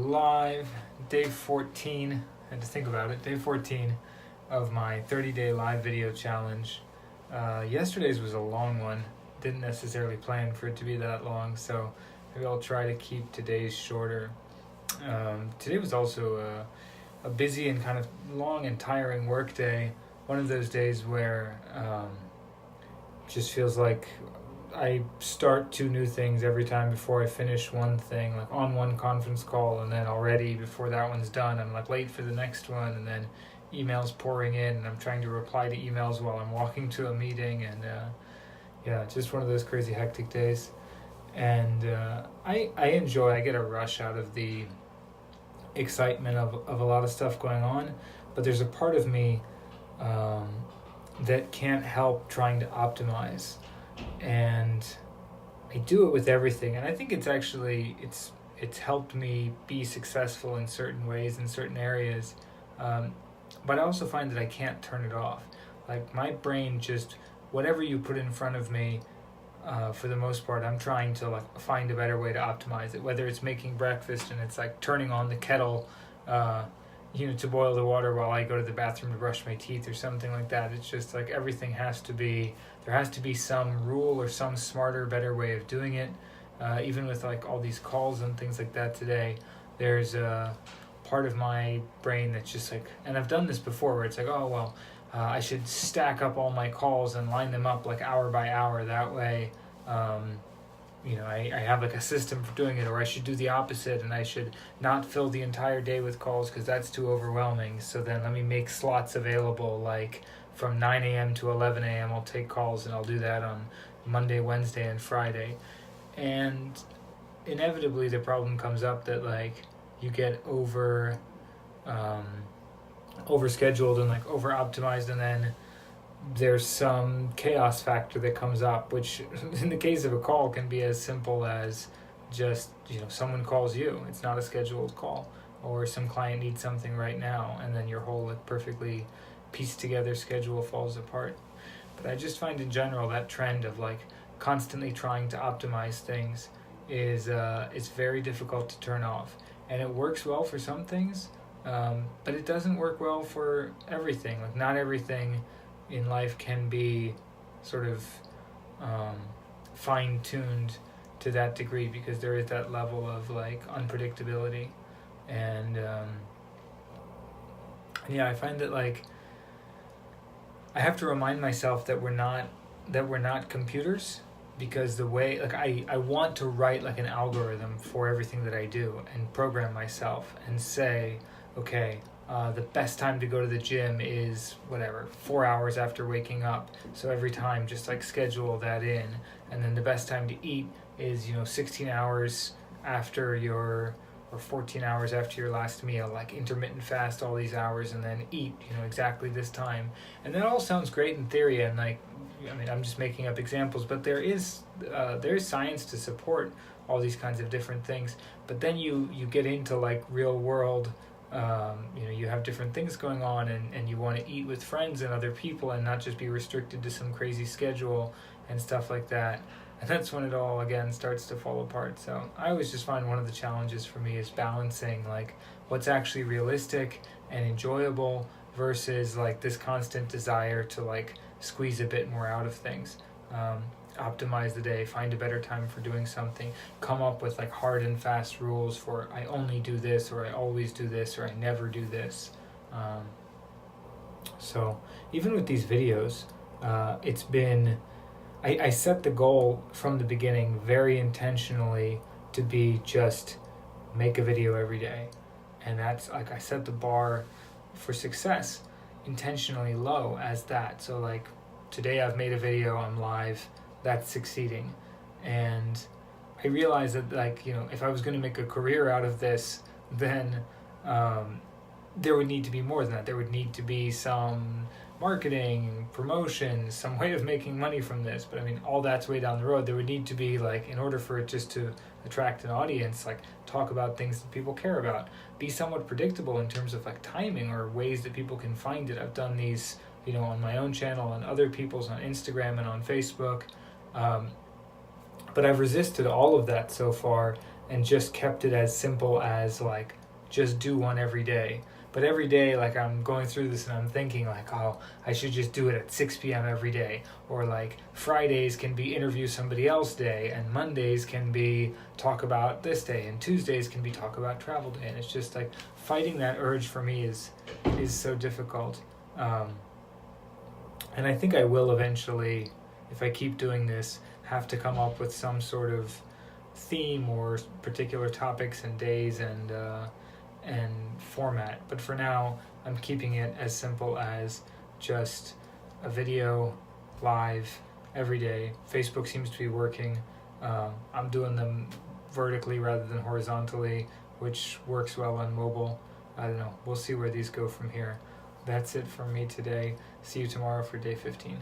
live, day 14, I had to think about it, day 14 of my 30-day live video challenge. Yesterday's was a long one, didn't necessarily plan for it to be that long, so maybe I'll try to keep today's shorter. Today was also a busy and kind of long and tiring work day, one of those days where just feels like I start 2 new things every time before I finish one thing, like on one conference call, and then already before that one's done, I'm like late for the next one, and then emails pouring in, and I'm trying to reply to emails while I'm walking to a meeting, and just one of those crazy hectic days. And I get a rush out of the excitement of a lot of stuff going on, but there's a part of me that can't help trying to optimize. And I do it with everything, and I think it's helped me be successful in certain ways in certain areas, but I also find that I can't turn it off. Like, my brain just, whatever you put in front of me, for the most part, I'm trying to find a better way to optimize it, whether it's making breakfast and it's like turning on the kettle to boil the water while I go to the bathroom to brush my teeth or something like that. It's just like everything there has to be some rule or some smarter, better way of doing it. Even with like all these calls and things like that today, there's a part of my brain that's just like, and I've done this before, where it's like, I should stack up all my calls and line them up like hour by hour. That way, I have like a system for doing it, or I should do the opposite, and I should not fill the entire day with calls because that's too overwhelming. So then let me make slots available, like from 9 a.m. to 11 a.m. I'll take calls, and I'll do that on Monday, Wednesday, and Friday. And inevitably the problem comes up that like you get overscheduled and like over optimized, and then there's some chaos factor that comes up, which in the case of a call can be as simple as just, someone calls you, it's not a scheduled call, or some client needs something right now, and then your whole like perfectly pieced together schedule falls apart. But I just find in general that trend of like constantly trying to optimize things is it's very difficult to turn off, and it works well for some things, but it doesn't work well for everything. Like, not everything in life can be sort of fine-tuned to that degree, because there is that level of like unpredictability. And I find that like I have to remind myself that we're not computers, because the way like I want to write like an algorithm for everything that I do and program myself and say, okay, the best time to go to the gym is 4 hours after waking up. So every time just like schedule that in. And then the best time to eat is, 16 hours after or 14 hours after your last meal, like intermittent fast all these hours and then eat, exactly this time. And that all sounds great in theory, and like, I'm just making up examples, but there is science to support all these kinds of different things. But then you get into like real world, you have different things going on, and you want to eat with friends and other people and not just be restricted to some crazy schedule and stuff like that. And that's when it all again starts to fall apart. So I always just find one of the challenges for me is balancing like what's actually realistic and enjoyable versus like this constant desire to like squeeze a bit more out of things. Optimize the day, find a better time for doing something, come up with like hard and fast rules for I only do this, or I always do this, or I never do this. So even with these videos, it's been, I set the goal from the beginning very intentionally to be just make a video every day. And that's like, I set the bar for success intentionally low as that. So like today I've made a video, I'm live, that's succeeding. And I realized that like, if I was going to make a career out of this, then there would need to be more than that. There would need to be some marketing, promotion, some way of making money from this. But all that's way down the road. There would need to be like, in order for it just to attract an audience, like talk about things that people care about, be somewhat predictable in terms of like timing or ways that people can find it. I've done these, on my own channel and other people's on Instagram and on Facebook. But I've resisted all of that so far, and just kept it as simple as like just do one every day. But every day, like I'm going through this and I'm thinking like, oh, I should just do it at 6 p.m. every day. Or like Fridays can be interview somebody else day, and Mondays can be talk about this day, and Tuesdays can be talk about travel day. And it's just like fighting that urge for me is so difficult. And I think I will eventually, if I keep doing this, have to come up with some sort of theme or particular topics and days and format. But for now, I'm keeping it as simple as just a video live every day. Facebook seems to be working. I'm doing them vertically rather than horizontally, which works well on mobile. I don't know. We'll see where these go from here. That's it from me today. See you tomorrow for day 15.